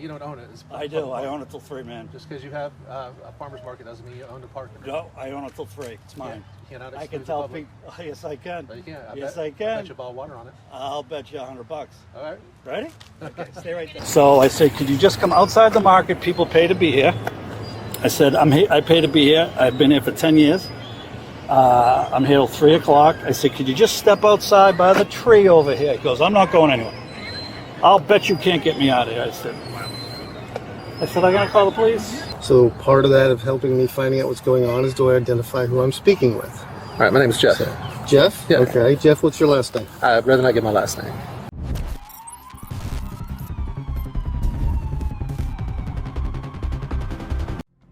You don't own it. It's I do. I own it till 3, man. Just because you have a farmer's market doesn't mean you own the park. No, I own it till 3. It's mine. You cannot I exclude can tell the public. people. Oh, yes, I can. No, you can't. I can. I bet you a bottle of water on it. I'll bet you $100. All right. Ready? Okay, stay right there. So I say, could you just come outside the market? People pay to be here. I said, I pay to be here. I've been here for 10 years. I'm here till 3 o'clock. I said, could you just step outside by the tree over here? He goes, I'm not going anywhere. I'll bet you can't get me out of here. I said, I'm going to call the police. So part of that of helping me finding out what's going on is do I identify who I'm speaking with? All right. My name is Jeff. So, Jeff? Yeah. Okay. Jeff, what's your last name? I'd rather not give my last name.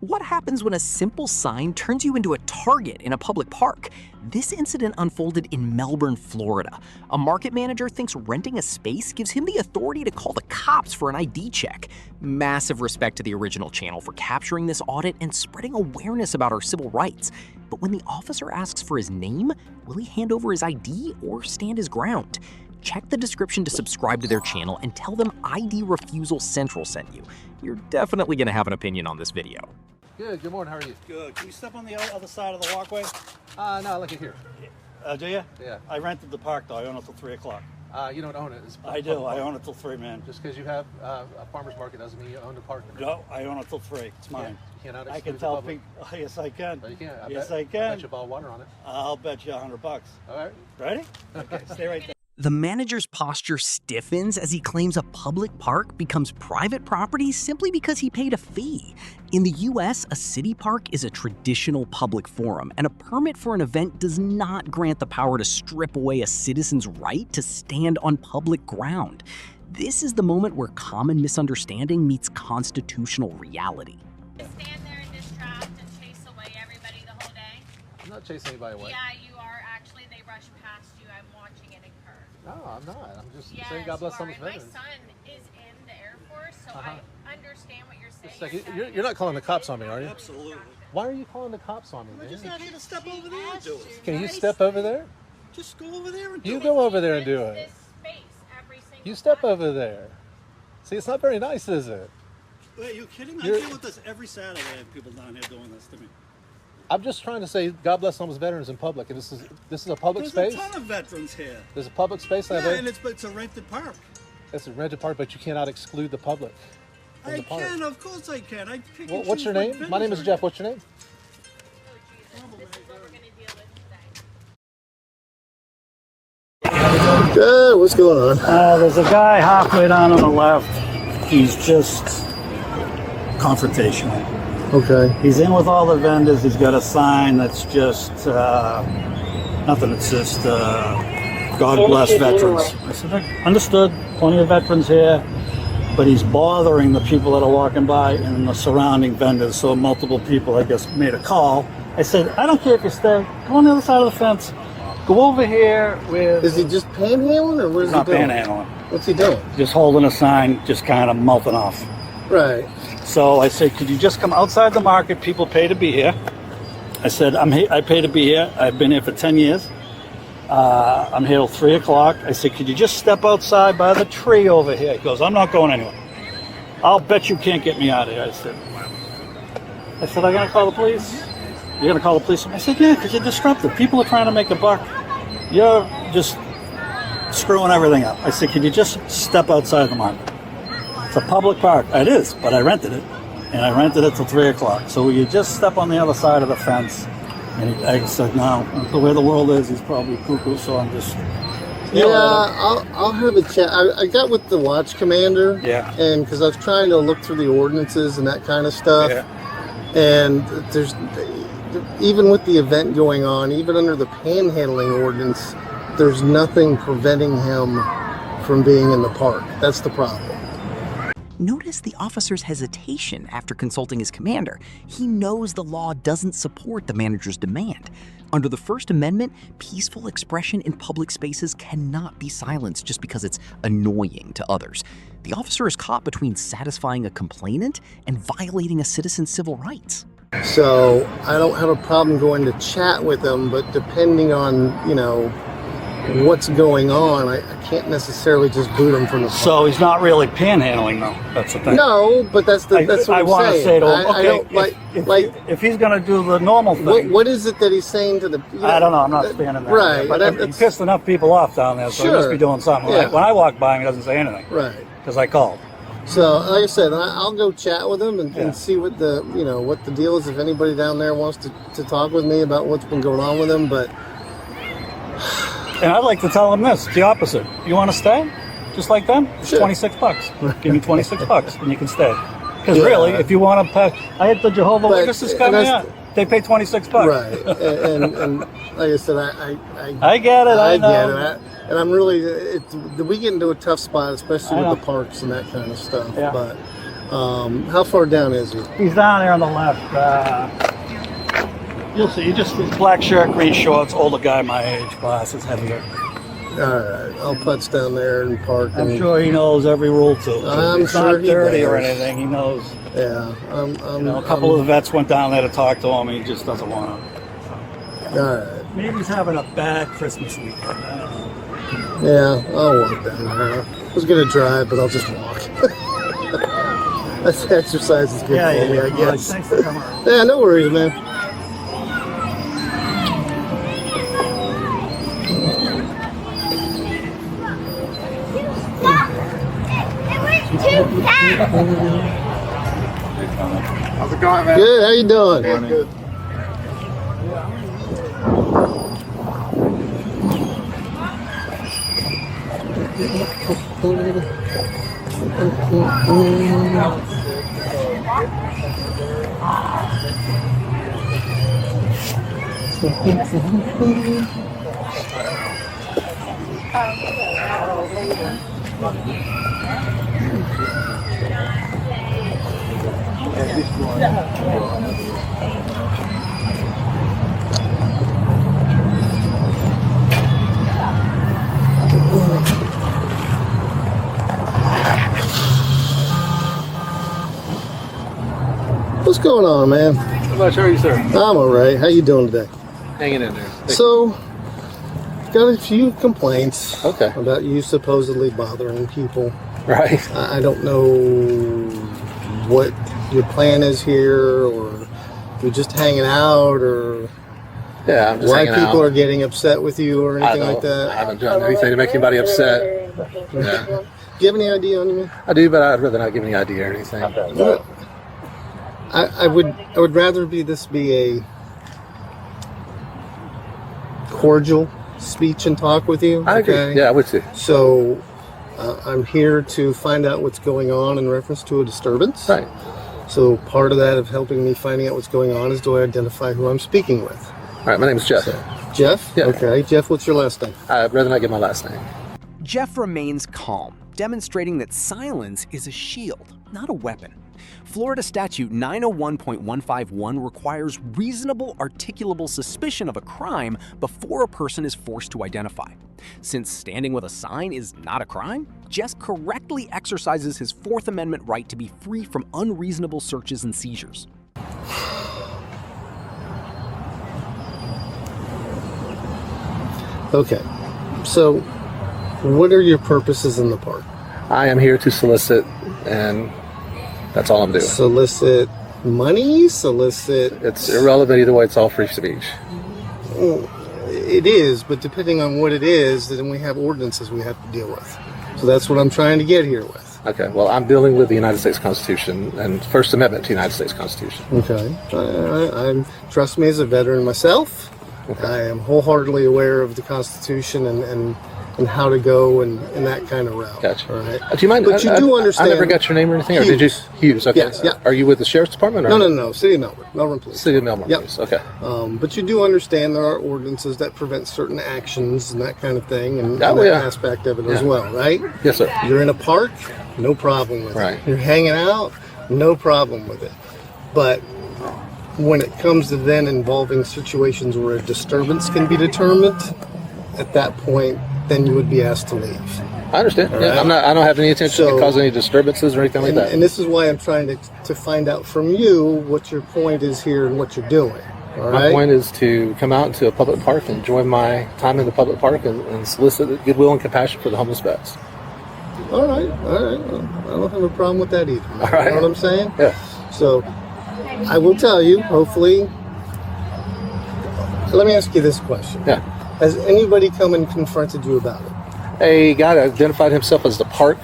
What happens when a simple sign turns you into a target in a public park? This incident unfolded in Melbourne, Florida. A market manager thinks renting a space gives him the authority to call the cops for an ID check. Massive respect to the original channel for capturing this audit and spreading awareness about our civil rights. But when the officer asks for his name, will he hand over his ID or stand his ground? Check the description to subscribe to their channel and tell them ID Refusal Central sent you. You're definitely going to have an opinion on this video. Good morning. How are you? Good. Can you step on the other side of the walkway? No, I like it here. Do you? Yeah. I rented the park, though. I own it till 3 o'clock. You don't own it. It's I do. I own it till 3, man. Just because you have a farmer's market doesn't mean you own the park. No, I own it till 3. It's mine. You cannot I exclude can the tell public. people. Oh, yes, I can. No, you can't. Yes, I I can. bet you a bottle of water on it. I'll bet you $100. All right. Ready? Okay, stay right there. The manager's posture stiffens as he claims a public park becomes private property simply because he paid a fee. In the US, a city park is a traditional public forum, and a permit for an event does not grant the power to strip away a citizen's right to stand on public ground. This is the moment where common misunderstanding meets constitutional reality. Stand there and distract and chase away everybody the whole day? I'm not chasing anybody away. Yeah, you are. Actually, they rush past you. I'm watching it occur. No, I'm not. I'm just Yes, saying God bless you are. someone's And my veterans. son is in the Air Force, so I understand what you're saying. Just a second. You're not calling the cops on me, are you? Absolutely. Why are you calling the cops on me, I'm man? just out here to step over there and do it. Can you step over there? Just go over there and do You it. go over there and do This it. space every single You step time. over there. See, it's not very nice, is it? Wait, are you kidding? I You're- deal with this every Saturday. I have people down here doing this to me. I'm just trying to say God bless someone's veterans in public, and this is a public There's space. a ton of veterans here. There's a public space. Yeah, And and it's a rented park. it's a rented park, but you cannot exclude the public from I the park. can, of course I can. I pick and What's choose your what name? My name is vendors Jeff. are What's your name? Oh, Jesus. This is what we're going to deal with today. Good. What's going on? There's a guy halfway down on the left. He's just confrontational. Okay. He's in with all the vendors. He's got a sign that's just nothing. It's just God bless veterans. I said, understood. Plenty of veterans here. But he's bothering the people that are walking by and the surrounding vendors. So multiple people, I guess, made a call. I said, I don't care if you stay. Go on the other side of the fence. Go over here with... Is he just panhandling or what is he not doing? panhandling. What's he doing? Just holding a sign, just kind of mouthing off. Right. So I said, could you just come outside the market? People pay to be here. I said, I pay to be here. I've been here for 10 years. I'm here till 3 o'clock. I said, could you just step outside by the tree over here? He goes, I'm not going anywhere. I'll bet you can't get me out of here. I said, I'm going to call the police. You're going to call the police? I said, yeah, because you're disruptive. People are trying to make a buck. You're just screwing everything up. I said, could you just step outside the market? It's a public park. It is, but I rented it. And I rented it till 3 o'clock. So will you just step on the other side of the fence? And I said, no, the way the world is, he's probably cuckoo, so I'm just... Yeah, I'll have a chat. I got with the watch commander. Yeah. And because I was trying to look through the ordinances and that kind of stuff. Yeah. And there's, even with the event going on, even under the panhandling ordinance, there's nothing preventing him from being in the park. That's the problem. Notice the officer's hesitation after consulting his commander. He knows the law doesn't support the manager's demand. Under the First Amendment, peaceful expression in public spaces cannot be silenced just because it's annoying to others. The officer is caught between satisfying a complainant and violating a citizen's civil rights. So I don't have a problem going to chat with him, but depending on, what's going on, I can't necessarily just boot him from the park. So he's not really panhandling, though. That's the thing. No, but that's what I I'm want to saying. say to him, I don't if he's going to do the normal thing. what is it that he's saying to the? I don't know. I'm not standing there. Right, But he pissed enough people off down there, so he must be doing something. Yeah. When I walk by him, he doesn't say anything. Right. Because I called. So, like I said, I'll go chat with him and see what the what the deal is. If anybody down there wants to talk with me about what's been going on with him, but. And I'd like to tell him this, the opposite. You want to stay? Just like them? It's Sure. $26. Give me $26 and you can stay. Because really, if you want to pay, I had the Jehovah's Witnesses coming out. They pay $26. Right. And like I said, I get it. I know. get it. And I'm really, we get into a tough spot, especially with the parks and that kind of stuff. Yeah. But how far down is he? He's down there on the left. You'll see. Just black shirt, green shorts, older guy my age, glasses, heavier. All right. I'll putz down there and park. I'm sure he knows every rule too. I'm it's sure not he dirty does. or anything. He knows. Yeah. A couple of the vets went down there to talk to him. He just doesn't want to. All right. Maybe he's having a bad Christmas weekend. I don't know. Yeah, I'll walk down there. I was going to drive, but I'll just walk. That's exercise is good for me, I guess. Thanks for coming on. Yeah, no worries, man. How's it going, man? Good, how you doing? Good. What's going on, man? How about you, sir? I'm all right. How you doing today? Hanging in there. So, got a few complaints Okay. about you supposedly bothering people. Right. I don't know what your plan is here, or you're just hanging out, or Yeah, I'm just why hanging people out. are getting upset with you, or anything like I that. haven't done anything to make anybody upset. Yeah. Do you have any idea on you? I do, but I'd rather not give any idea or anything. I would rather this be a cordial speech and talk with you. I agree. okay? Yeah, I would too. So I'm here to find out what's going on in reference to a disturbance. Right. So part of that of helping me finding out what's going on is do I identify who I'm speaking with? All right, my name is Jeff. Jeff? Yeah. Okay. Jeff, what's your last name? I'd rather not give my last name. Jeff remains calm, demonstrating that silence is a shield, not a weapon. Florida Statute 901.151 requires reasonable articulable suspicion of a crime before a person is forced to identify. Since standing with a sign is not a crime, Jeff correctly exercises his Fourth Amendment right to be free from unreasonable searches and seizures. Okay. So what are your purposes in the park? I am here to solicit, and that's all I'm doing. Solicit money? Solicit... It's irrelevant either way. It's all free speech. It is, but depending on what it is, then we have ordinances we have to deal with. So that's what I'm trying to get here with. Okay, well, I'm dealing with the United States Constitution and First Amendment to the United States Constitution. Okay. Trust me, as a veteran myself, I am wholeheartedly aware of the Constitution and how to go and that kind of route. Gotcha. All right. Do you mind? But you do understand. I never got your name or anything, or did you? Hughes. Okay. Yes, yeah. Are you with the Sheriff's Department? Or? No. City of Melbourne. Melbourne Police. City of Melbourne. Yep. Police. Okay. But you do understand there are ordinances that prevent certain actions and that kind of thing, and Oh, that yeah. aspect of it as well, right? Yes, sir. You're in a park, no problem with Right. it. You're hanging out, no problem with it. But when it comes to then involving situations where a disturbance can be determined, at that point, then you would be asked to leave. I understand. All Yeah, right. I don't have any intention So- to cause any disturbances or anything like that. And this is why I'm trying to find out from you what your point is here and what you're doing. All My right. point is to come out into a public park and enjoy my time in the public park and solicit goodwill and compassion for the homeless vets. All right. Well, I don't have a problem with that either. All right. You know what I'm saying? Yeah. So I will tell you, hopefully. Let me ask you this question. Yeah. Has anybody come and confronted you about it? A guy that identified himself as the park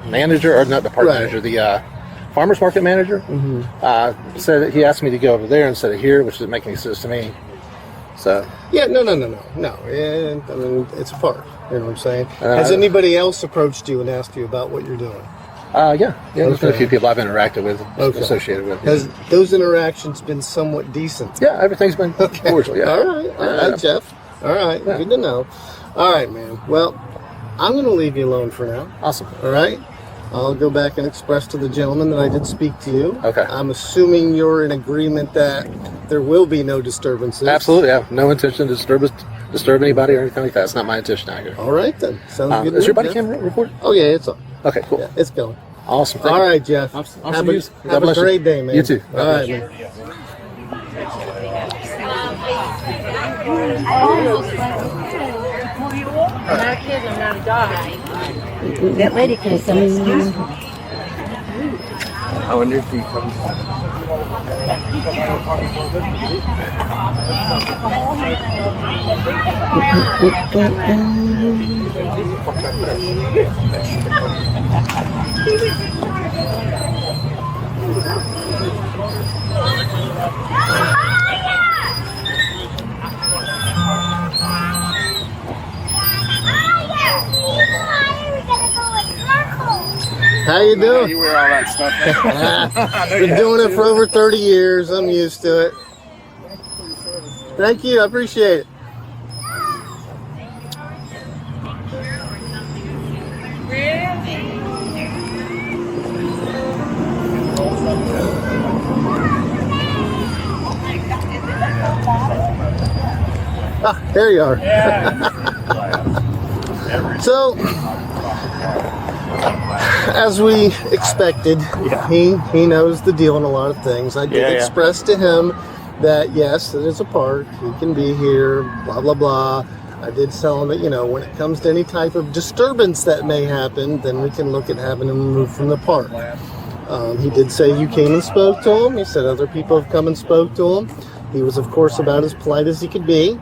manager, or not the park Right. manager, the farmer's market manager, said that he asked me to go over there instead of here, which doesn't make any sense to me. So, Yeah, no. Yeah, I mean, it's a park. You know what I'm saying? Uh, Has anybody else approached you and asked you about what you're doing? yeah, there's been a Okay. few people I've interacted with, Okay. associated with. Has those interactions been somewhat decent? Yeah, everything's been cordial. Yeah. All right, Jeff. All right, Yeah. good to know. All right, man. Well, I'm going to leave you alone for now. Awesome. All right? I'll go back and express to the gentleman that I did speak to you. Okay. I'm assuming you're in agreement that there will be no disturbances. Absolutely. I have no intention to disturb anybody or anything like that. It's not my intention out here. All right, then. Sounds good. Is your to me, body Jeff. cam recorded? Oh, yeah, it's on. Okay, cool. Yeah, it's going. Awesome. Thank All you. right, Jeff. Awesome Have a, news. God have a bless you. great day, man. You too. God All bless right, man. I'm not kidding, I'm not a dog. That lady can say, excuse me. I wonder if he comes. How you doing? You wear all that stuff. Been doing it for over 30 years. I'm used to it. Thank you. I appreciate it. Ah, there you are. So, as we expected, he knows the deal on a lot of things. I did express to him that yes, it is a park. He can be here. Blah blah blah. I did tell him that when it comes to any type of disturbance that may happen, then we can look at having him removed from the park. He did say you came and spoke to him. He said other people have come and spoke to him. He was, of course, about as polite as he could be.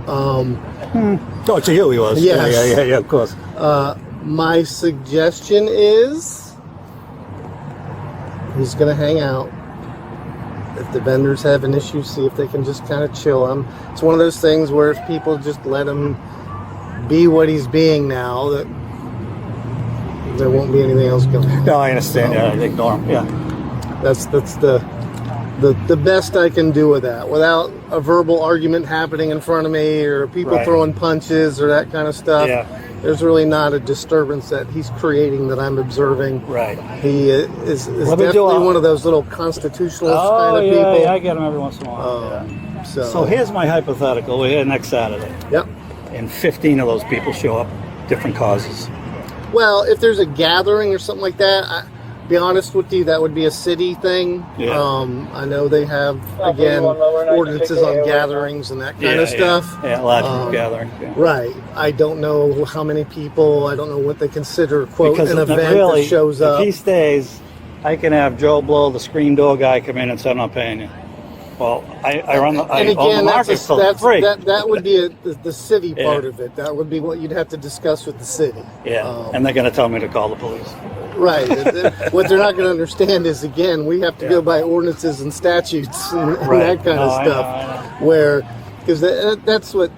Oh, to you he was. Yes. Yeah, of course. My suggestion is he's going to hang out. If the vendors have an issue, see if they can just kind of chill him. It's one of those things where if people just let him be what he's being now, that there won't be anything else going on. No, I understand. Yeah, ignore him. Yeah. That's the best I can do with that, without a verbal argument happening in front of me or people Right. throwing punches or that kind of stuff. Yeah. There's really not a disturbance that he's creating that I'm observing. Right. He is Let me do definitely a- one of those little constitutionalist kind Oh, of yeah, people. yeah, I get him every once in a while. yeah. So here's my hypothetical. We're here next Saturday, yep. and 15 of those people show up, different causes. Well, if there's a gathering or something like that, be honest with you, that would be a city thing. Yeah. I know they have, again, ordinances on gatherings and that kind of stuff. Yeah, large gathering. Yeah. Right. I don't know how many people, I don't know what they consider, quote, Because an if event really, that shows if up. he stays, I can have Joe Blow, the screen door guy, come in and say, I'm not paying you. Well, I own the And again, market for free. that would be the city Yeah. part of it. That would be what you'd have to discuss with the city. Yeah, and they're going to tell me to call the police. Right. What they're not going to understand is, again, we have to go by ordinances and statutes and Right. that kind of No, I stuff. know. Where, because that's what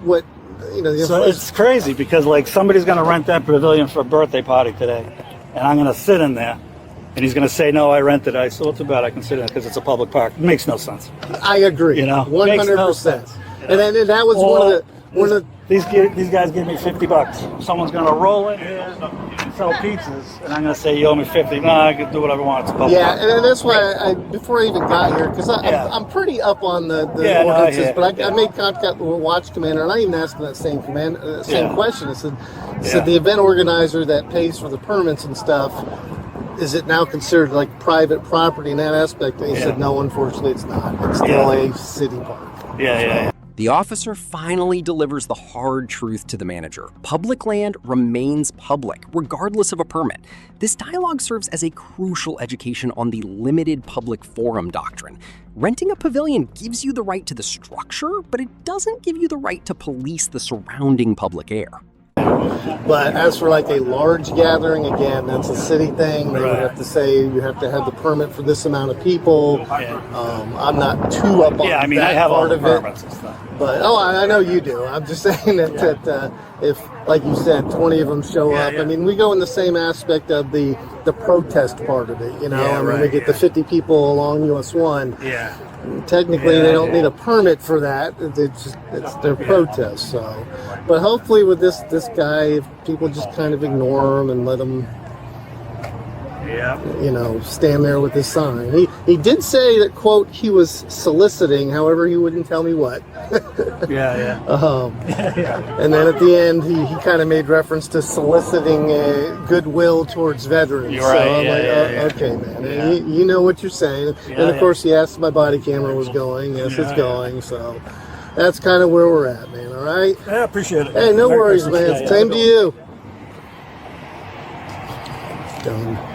So it's crazy because like somebody's going to rent that pavilion for a birthday party today, and I'm going to sit in there, and he's going to say, "No, I rented it." I said, "What's about? I can sit in it because it's a public park." It makes no sense. I agree. 100%. sense. And then that was one of the these guys give me $50. Someone's going to roll in here and sell pizzas, and I'm going to say, "You owe me 50." No, I can do whatever I want. It's a public Yeah, park. and that's why before I even got here, because I'm pretty up on the ordinances, but I made contact with Watch Commander, and I even asked him that same question. I said the event organizer that pays for the permits and stuff, is it now considered like private property in that aspect? And he said, no, unfortunately it's not. It's still a city park. Yeah. The officer finally delivers the hard truth to the manager. Public land remains public, regardless of a permit. This dialogue serves as a crucial education on the limited public forum doctrine. Renting a pavilion gives you the right to the structure, but it doesn't give you the right to police the surrounding public air. But as for like a large gathering, again, that's a city thing. They would have to say you have to have the permit for this amount of people. I'm not too up on I that have all part the of it. permits and stuff. But I know you do. I'm just saying that if, like you said, 20 of them show up, I mean, we go in the same aspect of the protest part of it. You know, I mean, we get the 50 people along US 1. Yeah. Technically, they don't need a permit for that. It's their protest. So, but hopefully, with this guy, if people just kind of ignore him and let him, you know, stand there with his sign. He did say that, quote, he was soliciting. However, he wouldn't tell me what. And then at the end, he kind of made reference to soliciting goodwill towards veterans. You're right. So I'm okay, man. And you know what you're saying. And of course, he asked if my body camera was going. Yes, it's going. So that's kind of where we're at, man. All right. I appreciate it. Hey, no worries, man. Same to you. Done.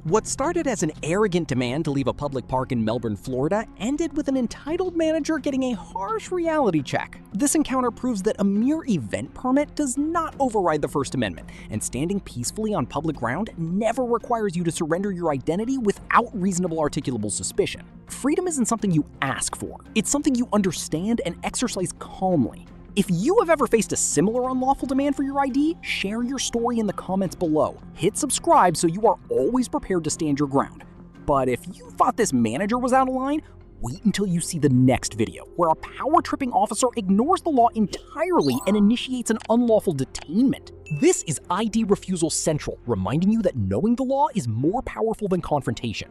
What started as an arrogant demand to leave a public park in Melbourne, Florida, ended with an entitled manager getting a harsh reality check. This encounter proves that a mere event permit does not override the First Amendment, and standing peacefully on public ground never requires you to surrender your identity without reasonable articulable suspicion. Freedom isn't something you ask for, it's something you understand and exercise calmly. If you have ever faced a similar unlawful demand for your ID, share your story in the comments below. Hit subscribe so you are always prepared to stand your ground. But if you thought this manager was out of line, wait until you see the next video, where a power-tripping officer ignores the law entirely and initiates an unlawful detainment. This is ID Refusal Central, reminding you that knowing the law is more powerful than confrontation.